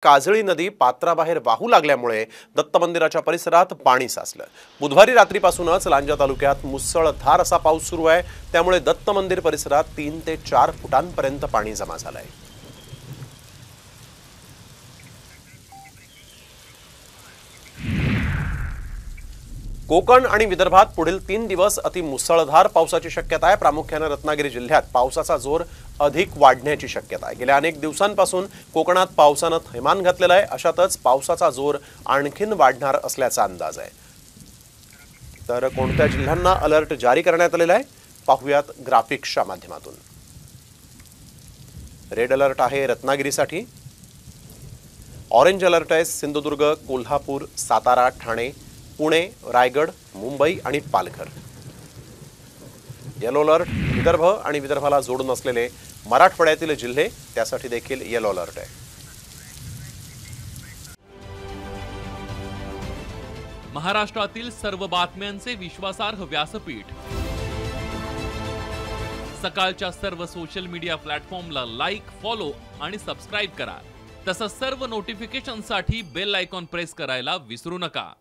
काजळी नदी पात्राबाहेर वाहू लागल्यामुळे दत्त मंदिराच्या परिसरात पाणी साचलं। बुधवारी रात्रीपासूनच लांजा तालुक्यात मुसळधार असा पाऊस सुरू आहे, त्यामुळे दत्त मंदिर परिसरात 3 ते 4 फुटांपर्यंत पाणी जमा झालंय। कोकण आणि विदर्भात पुढील 3 दिवस अति मुसळधार पावसाची शक्यता आहे। प्रामुख्याने रत्नागिरी जिल्ह्यात पावसाचा जोर अधिक वाढण्याची शक्यता आहे। गेल्या अनेक दिवसांपासून कोकणात पावसाने थैमान घातलेला आहे, अशातच पावसाचा जोर आणखीन वाढणार असल्याचा अंदाज आहे। तर कोणत्या जिल्ह्यांना अलर्ट जारी करण्यात आलेला आहे पाहूयात ग्राफिक्सच्या माध्यमातून। रेड अलर्ट आहे रत्नागिरीसाठी, ऑरेंज अलर्ट आहे सिंधुदुर्ग, कोल्हापूर, सातारा, ठाणे, पुणे, रायगड, मुंबई आणि पालघर। येलो अलर्ट विदर्भ आणि विदर्भाला जोडून असलेले मराठवाड्यातील जिल्हे, त्यासाठी देखील येलो अलर्ट आहे। महाराष्ट्रातील सर्व बातम्यांचे विश्वासार्ह व्यासपीठ, सकाळच्या सर्व सोशल मीडिया प्लॅटफॉर्मला लाईक, फॉलो आणि सबस्क्राइब करा। तसंच सर्व नोटिफिकेशनसाठी बेल आयकॉन प्रेस करायला विसरू नका।